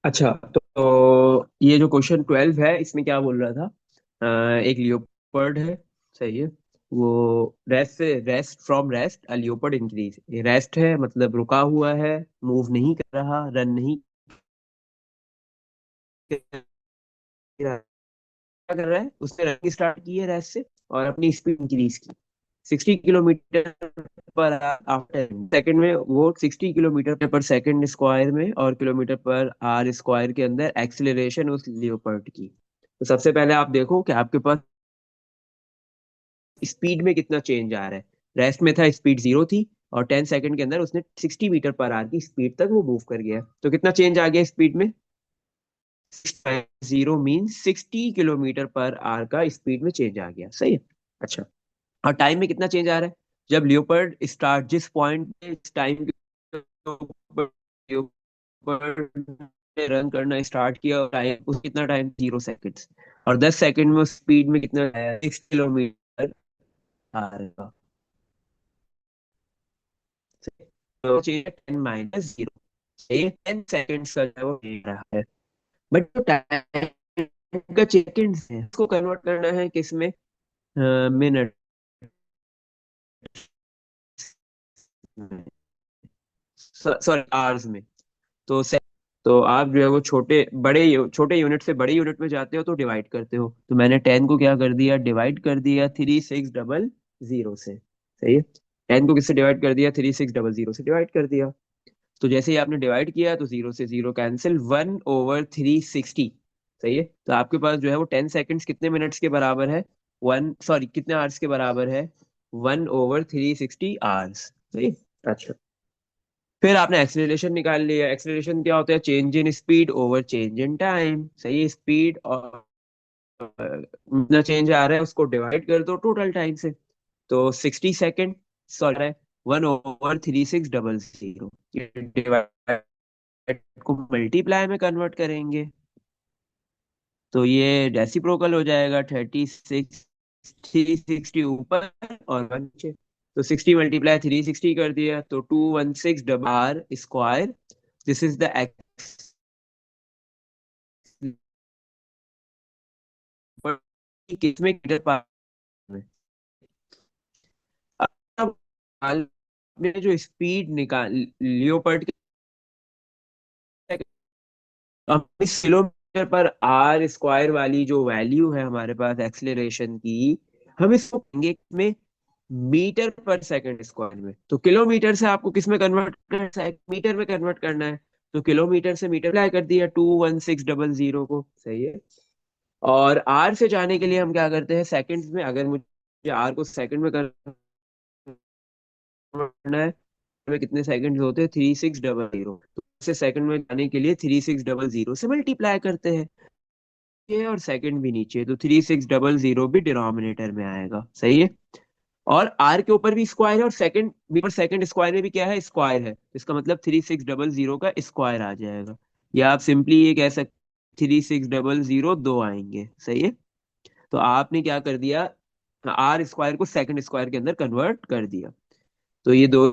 अच्छा, तो ये जो क्वेश्चन 12 है इसमें क्या बोल रहा था। एक लियोपर्ड है। सही है। वो rest from rest a leopard increase. Rest है मतलब रुका हुआ है, मूव नहीं कर रहा, रन नहीं कर रहा। क्या कर रहा है, उसने रनिंग स्टार्ट की है रेस्ट से और अपनी स्पीड इंक्रीज की 60 किलोमीटर पर आफ्टर सेकंड में। वो 60 किलोमीटर पर सेकंड स्क्वायर में और किलोमीटर पर आर स्क्वायर के अंदर एक्सेलरेशन उस लियोपर्ड की। तो सबसे पहले आप देखो कि आपके पास स्पीड में कितना चेंज आ रहा है। रेस्ट में था, स्पीड 0 थी, और 10 सेकंड के अंदर उसने 60 मीटर पर आवर की स्पीड तक वो मूव कर गया। तो कितना चेंज आ गया स्पीड में। 0 मीन 60 किलोमीटर पर आवर का स्पीड में चेंज आ गया। सही है। अच्छा, और टाइम में कितना चेंज आ रहा है। जब लियोपर्ड स्टार्ट जिस पॉइंट पे इस टाइम के ऊपर लियोपर्ड ने रन करना स्टार्ट किया, और टाइम उस कितना टाइम 0 सेकंड्स। और 10 सेकंड में उस स्पीड में कितना आया, 6 किलोमीटर आ रहा। तो चाहिए 10 - 0। ये 10 सेकंड्स का जो है वो रहा है। बट जो टाइम का सेकंड्स है उसको कन्वर्ट करना है किसमें, मिनट में, सॉरी आवर्स में। तो तो आप जो है वो छोटे यूनिट से बड़े यूनिट में जाते हो तो डिवाइड करते हो। तो मैंने 10 को क्या कर दिया, डिवाइड कर दिया 3600 से। सही है। 10 को किससे डिवाइड कर दिया, 3600 से डिवाइड कर दिया। तो जैसे ही आपने डिवाइड किया तो 0 से 0 कैंसिल, 1/360। सही है। तो आपके पास जो है वो 10 सेकंड्स कितने मिनट्स के बराबर है, वन सॉरी कितने आवर्स के बराबर है, 1/360 आवर्स। सही है। अच्छा, फिर आपने एक्सेलरेशन निकाल लिया। एक्सेलरेशन क्या होता है, change in speed over change in time. सही है। स्पीड और कितना चेंज आ रहा है उसको डिवाइड कर दो टोटल टाइम से। तो 60 सेकेंड, सॉरी 1/3600। डिवाइड को मल्टीप्लाई में कन्वर्ट करेंगे तो ये रेसिप्रोकल हो जाएगा। 36 360 ऊपर और 1 नीचे। तो 60 × 360 कर दिया तो 216 R square. This is the x किसमें मीटर पर में। अब आपने जो स्पीड निकाल लियोपर्ड के, हम इस किलोमीटर पर आर स्क्वायर वाली जो वैल्यू है हमारे पास एक्सेलरेशन की, हम इसको कहेंगे में मीटर पर सेकंड स्क्वायर में। तो किलोमीटर से आपको किस में कन्वर्ट करना है, मीटर में कन्वर्ट करना है। तो किलोमीटर से मीटर अप्लाई कर दिया 21600 को। सही है। और आर से जाने के लिए हम क्या करते हैं, सेकंड्स में। अगर मुझे आर को सेकंड में करना है, में कितने सेकंड होते हैं, 3600। तो उसे सेकंड में जाने के लिए 3600 से मल्टीप्लाई करते हैं। ये और सेकंड भी नीचे, तो 3600 भी डिनोमिनेटर में आएगा। सही है। और आर के ऊपर भी स्क्वायर है, और सेकंड मीटर सेकंड स्क्वायर में भी क्या है, स्क्वायर है। इसका मतलब 3600 का स्क्वायर आ जाएगा। या आप सिंपली ये कह सकते 3600 दो आएंगे। सही है। तो आपने क्या कर दिया, आर स्क्वायर को सेकंड स्क्वायर के अंदर कन्वर्ट कर दिया। तो ये दो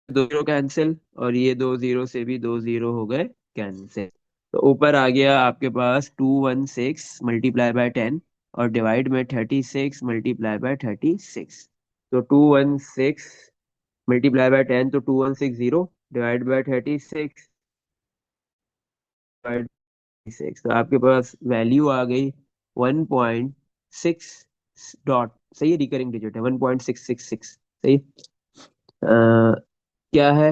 दो जीरो कैंसिल, और ये दो जीरो से भी दो जीरो हो गए कैंसिल। तो ऊपर आ गया आपके पास 216 × 10 और डिवाइड में 36 × 10 तो 216 × 10 तो 2160 डिवाइड बाय 36 तो आपके पास वैल्यू आ गई 1.6 डॉट। सही है। रिकरिंग डिजिट है 1.666। सही है। क्या है,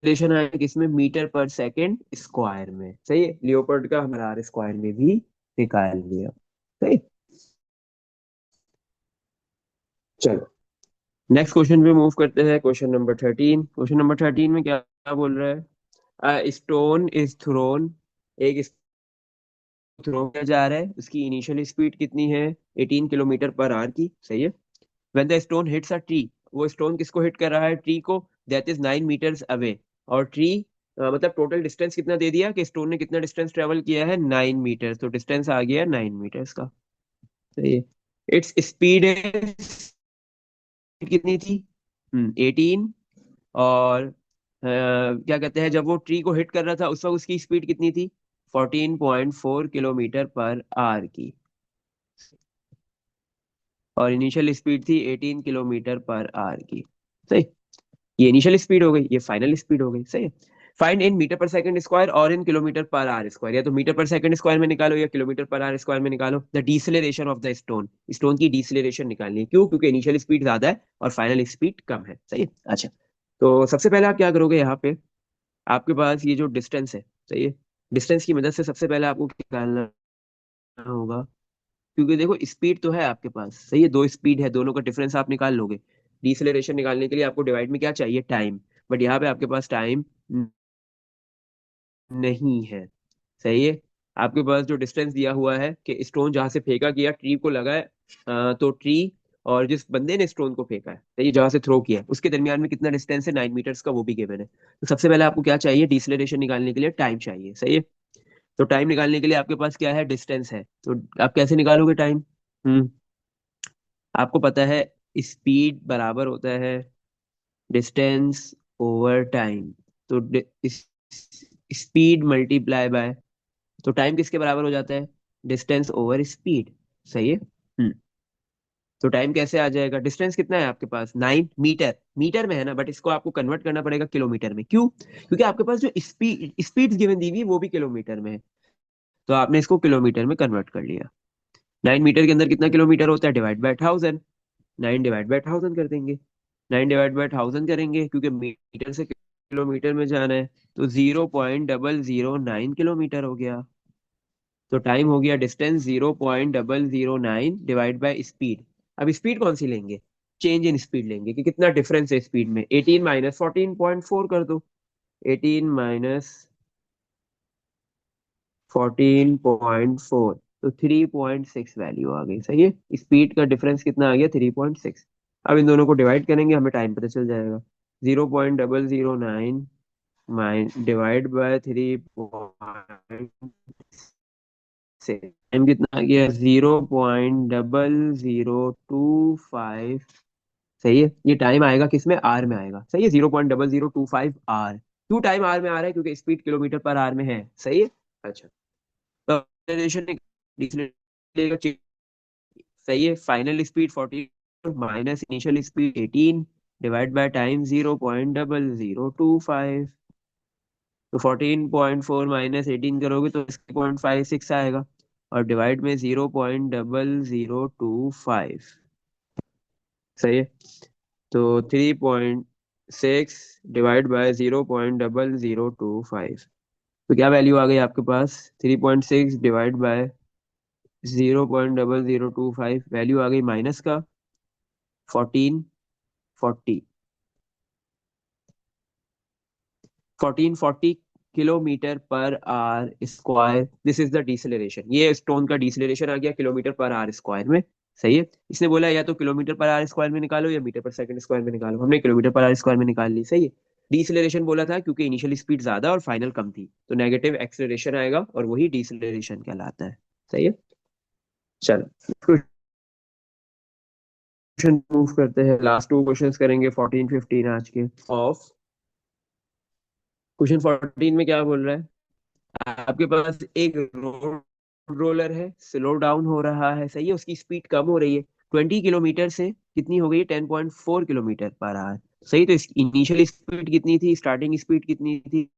रिलेशन है किसमें, मीटर पर सेकंड स्क्वायर में। सही है। लियोपर्ड का हमारा आर स्क्वायर में भी निकाल लिया। सही। चलो, नेक्स्ट क्वेश्चन पे मूव करते हैं। क्वेश्चन नंबर 13 में क्या क्या बोल रहा है, स्टोन इज थ्रोन। एक थ्रो किया जा रहा है, उसकी इनिशियल स्पीड कितनी है, 18 किलोमीटर पर आवर की। सही है। When the stone hits a tree, वो स्टोन किसको हिट कर रहा है, ट्री को, दैट इज 9 मीटर्स अवे। और ट्री मतलब टोटल डिस्टेंस कितना दे दिया कि स्टोन ने कितना डिस्टेंस ट्रेवल किया है, 9 मीटर। तो डिस्टेंस आ गया 9 मीटर्स का। सही है। इट्स स्पीड कितनी थी, 18। और क्या कहते हैं, जब वो ट्री को हिट कर रहा था उस वक्त उसकी स्पीड कितनी थी, 14.4 किलोमीटर पर आवर की, और इनिशियल स्पीड थी 18 किलोमीटर पर आवर की। सही। ये इनिशियल स्पीड हो गई, ये फाइनल स्पीड हो गई। सही है। फाइंड इन मीटर पर सेकंड स्क्वायर और इन किलोमीटर पर आवर स्क्वायर, या तो मीटर पर सेकंड स्क्वायर में निकालो या किलोमीटर पर आवर स्क्वायर में निकालो। The deceleration of the stone, stone की डिसलेरेशन निकालनी है। क्यों? क्योंकि इनिशियल स्पीड ज्यादा है और फाइनल स्पीड कम है। सही है। अच्छा, तो सबसे पहले आप क्या करोगे, यहाँ पे आपके पास ये जो डिस्टेंस है, सही है, डिस्टेंस की मदद से सबसे पहले आपको क्या निकालना होगा। क्योंकि देखो स्पीड तो है आपके पास, सही है, दो स्पीड है, दोनों का डिफरेंस आप निकाल लोगे। डिसलेरेशन निकालने के लिए आपको डिवाइड में क्या चाहिए, टाइम। बट यहाँ पे आपके पास टाइम नहीं है। सही है। आपके पास जो डिस्टेंस दिया हुआ है कि स्टोन जहां से फेंका गया, ट्री को लगा है, तो ट्री और जिस बंदे ने स्टोन को फेंका है, सही, जहां से थ्रो किया है, उसके दरमियान में कितना डिस्टेंस है, 9 मीटर्स का, वो भी गिवन है। तो सबसे पहले आपको क्या चाहिए, डिसलेरेशन निकालने के लिए टाइम चाहिए। सही है। तो टाइम निकालने के लिए आपके पास क्या है, डिस्टेंस है। तो आप कैसे निकालोगे टाइम? हम्म आपको पता है स्पीड बराबर होता है डिस्टेंस ओवर टाइम। तो स्पीड मल्टीप्लाई बाय, तो टाइम किसके बराबर हो जाता है, डिस्टेंस ओवर स्पीड। सही है। तो टाइम कैसे आ जाएगा, डिस्टेंस कितना है आपके पास, 9 मीटर, मीटर में है ना, बट इसको आपको कन्वर्ट करना पड़ेगा किलोमीटर में। क्यों? क्योंकि आपके पास जो स्पीड गिवन दी हुई है, वो भी किलोमीटर में है। तो आपने इसको किलोमीटर में कन्वर्ट कर लिया। 9 मीटर के अंदर कितना किलोमीटर होता है, डिवाइड बाय 1000। 9 डिवाइड बाय 1000 कर देंगे। 9 डिवाइड बाय 1000 करेंगे क्योंकि मीटर से किलोमीटर में जाना है। तो 0.009 किलोमीटर हो गया। तो टाइम हो गया डिस्टेंस 0.009 डिवाइड बाय स्पीड। अब स्पीड कौन सी लेंगे, चेंज इन स्पीड लेंगे कि कितना डिफरेंस है स्पीड में। 18 माइनस 14.4 कर दो। 18 माइनस 14.4, तो 3.6 वैल्यू आ गई। सही है। स्पीड का डिफरेंस कितना आ गया, 3.6। अब इन दोनों को डिवाइड करेंगे, हमें टाइम पता चल जाएगा। 0.009 डिवाइड बाय 3.6, टाइम कितना आ गया, 0.0025। सही है। ये टाइम आएगा किस में, आर में आएगा। सही है, 0.0025 आर। क्यों टाइम आर में आ रहा है, क्योंकि स्पीड किलोमीटर पर आर में है। सही है। अच्छा, तो acceleration डिक्लेरेशन, सही है, final speed 14 minus initial speed 18 divide by time 0.0025। तो 14.4 माइनस 18 करोगे तो 6.56 आएगा, और डिवाइड में 0.0025। सही है। तो 3.6 डिवाइड बाय 0.0025, तो क्या वैल्यू आ गई आपके पास, 3.6 डिवाइड बाय 0.0025, वैल्यू आ गई माइनस का 1440। 1440 kilometre per hour square, this is the deceleration. ये स्टोन का डिसलेरेशन आ गया किलोमीटर पर आर स्क्वायर में। सही है। इसने बोला या तो किलोमीटर पर आर स्क्वायर में निकालो या मीटर पर सेकंड स्क्वायर में निकालो, हमने किलोमीटर पर आर स्क्वायर में निकाल ली। सही है। डिसलेरेशन बोला था क्योंकि इनिशियल स्पीड ज्यादा और फाइनल कम थी, तो नेगेटिव एक्सेलरेशन आएगा और वही डिसलेरेशन कहलाता है। सही है। चलो क्वेश्चन मूव करते हैं, लास्ट टू क्वेश्चंस करेंगे 14 15 आज के ऑफ। क्वेश्चन 14 में क्या बोल रहा है, आपके पास एक रोड रोलर है, स्लो डाउन हो रहा है। सही है, उसकी स्पीड कम हो रही है, 20 किलोमीटर से कितनी हो गई, 10.4 किलोमीटर पर आवर। सही, तो इसकी इनिशियल स्पीड कितनी थी, स्टार्टिंग स्पीड कितनी थी,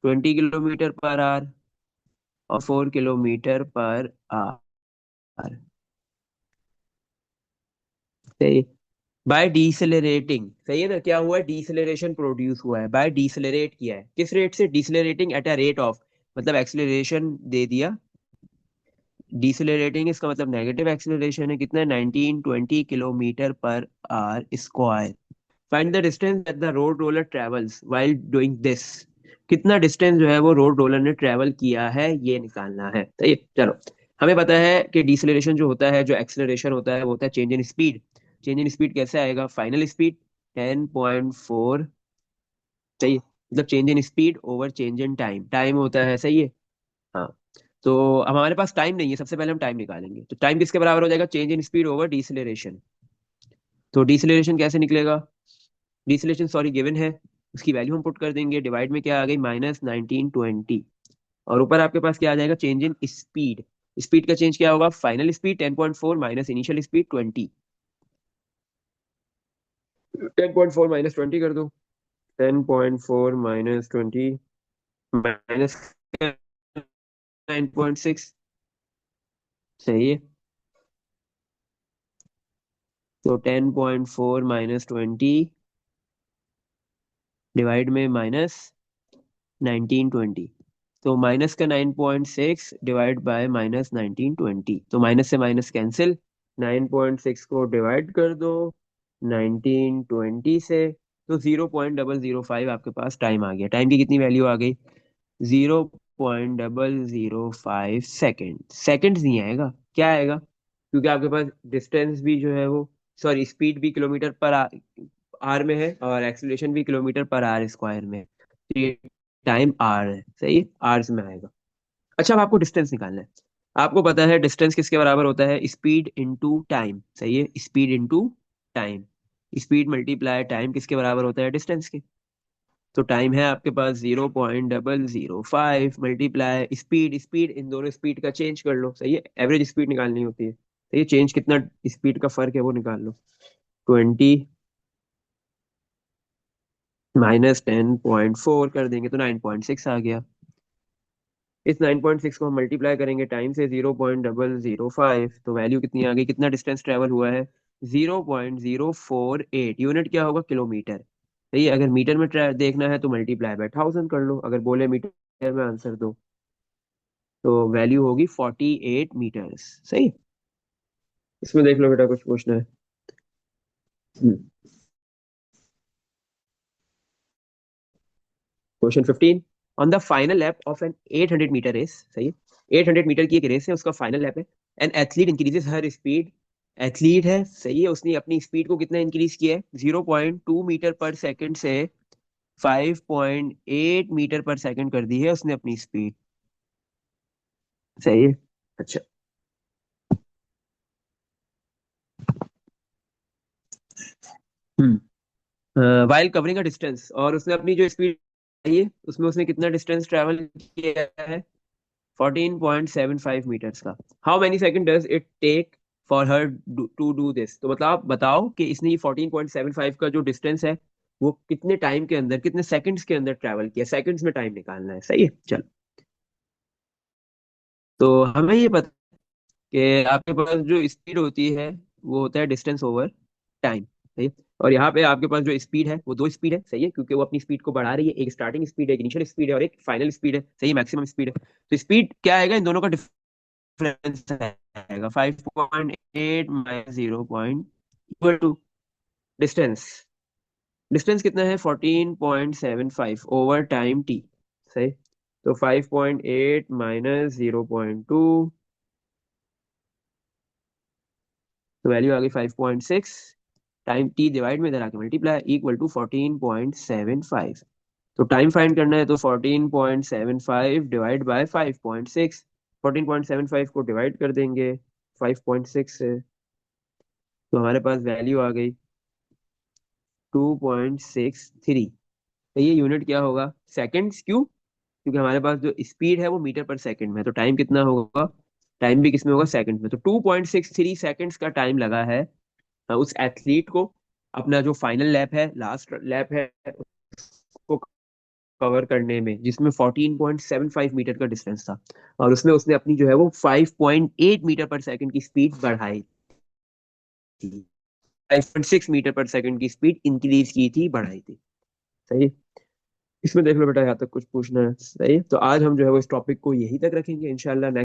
20 किलोमीटर पर आवर और 4 किलोमीटर पर आवर। सही। बाय डिसलरेटिंग, सही है ना, क्या हुआ है, डिसलरेशन प्रोड्यूस हुआ है, बाय डिसलरेट किया है, किस रेट से, decelerating at a rate of, मतलब एक्सेलरेशन दे दिया। डिसलरेटिंग इसका मतलब नेगेटिव एक्सेलरेशन है, कितना, 1920 kilometre per hour square. Find the distance that the road roller travels while doing this, कितना डिस्टेंस जो है वो रोड रोलर ने ट्रेवल किया है, ये निकालना है। तो ये चलो, हमें पता है कि डिसलेरेशन जो होता है, जो एक्सेलरेशन होता है, वो होता है change in speed. Change in speed कैसे आएगा, फाइनल स्पीड 10.4, सही है, मतलब change in speed over change in time, time होता है। सही है। हाँ, तो अब हमारे पास टाइम नहीं है, सबसे पहले हम टाइम निकालेंगे। तो टाइम किसके बराबर हो जाएगा, चेंज इन स्पीड ओवर डिसलेरेशन। तो डिसलेरेशन कैसे निकलेगा, डिसलेशन सॉरी गिवन है, उसकी वैल्यू हम पुट कर देंगे, डिवाइड में क्या आ गई, -1920, और ऊपर आपके पास क्या आ जाएगा, चेंज इन स्पीड। स्पीड का चेंज क्या होगा, final speed 10.4 minus initial speed 20। 10.4 minus 20 कर दो। 10.4 माइनस 20 माइनस 9.6। सही है। तो 10.4 माइनस 20 डिवाइड में माइनस 1920। तो माइनस का 9.6 डिवाइड बाय माइनस 1920, तो माइनस से माइनस कैंसिल। 9.6 को डिवाइड कर दो 1920 से, तो 0.005 आपके पास टाइम आ गया। टाइम की कितनी वैल्यू आ गई, 0.005 सेकेंड। सेकेंड्स नहीं आएगा, क्या आएगा, क्योंकि आपके पास डिस्टेंस भी जो है वो, सॉरी स्पीड भी किलोमीटर पर आर में है और एक्सीलरेशन भी किलोमीटर पर आर स्क्वायर में है। तो ये टाइम आर है, सही है, आर्स में आएगा। अच्छा, अब आपको डिस्टेंस निकालना है। आपको पता है डिस्टेंस किसके बराबर होता है, स्पीड इनटू टाइम। सही है, speed into time. Speed multiply time किसके बराबर होता है, डिस्टेंस के। तो टाइम है आपके पास 0.005 मल्टीप्लाई स्पीड। स्पीड, इन दोनों स्पीड का चेंज कर लो। सही है, एवरेज स्पीड निकालनी होती है। सही है, चेंज कितना स्पीड का फर्क है वो निकाल लो। 20 माइनस 10.4 कर देंगे तो 9.6 आ गया। इस 9.6 को हम मल्टीप्लाई करेंगे टाइम से 0.005, तो वैल्यू कितनी आ गई, कितना डिस्टेंस ट्रेवल हुआ है, 0.048। यूनिट क्या होगा, किलोमीटर। सही है, अगर मीटर में देखना है तो मल्टीप्लाई बाय 1000 कर लो, अगर बोले मीटर में आंसर दो तो वैल्यू होगी 48 मीटर्स। सही। इसमें देख लो बेटा, कुछ पूछना है। Question 15, on the final lap of an 800 metre race. सही है, 800 मीटर की एक रेस है, उसका फाइनल लैप है। An athlete increases her speed. Athlete है, सही है, उसने अपनी स्पीड को कितना इंक्रीज किया है, 0.2 मीटर पर सेकंड से 5.8 मीटर पर सेकंड कर दी है उसने अपनी स्पीड। सही है। अच्छा। वाइल कवरिंग अ डिस्टेंस, और उसने अपनी जो स्पीड है उसमें उसने कितना डिस्टेंस ट्रेवल किया है, 14.75 मीटर्स का। How many second does it take for her to do this. तो मतलब आप बताओ कि इसने ये 14.75 का जो डिस्टेंस है वो कितने टाइम के अंदर, कितने सेकंड्स के अंदर ट्रेवल किया, सेकंड्स में टाइम निकालना है। सही है, चलो। तो हमें ये पता कि आपके पास जो स्पीड होती है वो होता है डिस्टेंस ओवर टाइम। सही है, और यहाँ पे आपके पास जो स्पीड है वो दो स्पीड है। सही है, क्योंकि वो अपनी स्पीड को बढ़ा रही है, एक स्टार्टिंग स्पीड है, एक इनिशियल स्पीड है, और एक फाइनल स्पीड है। सही, मैक्सिमम स्पीड है। तो स्पीड क्या आएगा, इन दोनों का डिफरेंस आएगा, 5.8 minus 0 equal to distance. Distance कितना है, 14.75 ओवर टाइम टी। सही, तो 5.8 माइनस 0.2, तो वैल्यू आ गई 5.6। टाइम टी डिवाइड में इधर आके मल्टीप्लाई इक्वल टू 14.75। तो टाइम फाइंड करना है तो 14.75 डिवाइड बाय 5.6। 14.75 को डिवाइड कर देंगे 5.6 से, तो हमारे पास वैल्यू आ गई 2.63। तो ये यूनिट क्या होगा, सेकंड्स। क्यों, क्योंकि हमारे पास जो स्पीड है वो मीटर पर सेकंड में है, तो टाइम कितना होगा, टाइम भी किसमें होगा, सेकंड में। तो 2.63 सेकंड्स का टाइम लगा है उस एथलीट को अपना जो फाइनल लैप है, लास्ट लैप है, उसको कवर करने में, जिसमें 14.75 मीटर का डिस्टेंस था, और उसमें उसने अपनी जो है वो 5.8 मीटर पर सेकंड की स्पीड बढ़ाई थी। 5.6 मीटर पर सेकंड की स्पीड इंक्रीज की थी, बढ़ाई थी। सही है? इसमें देख लो बेटा, यहाँ तक कुछ पूछना है। सही है, तो आज हम जो है वो इस टॉपिक को यहीं तक रखेंगे इंशाल्लाह।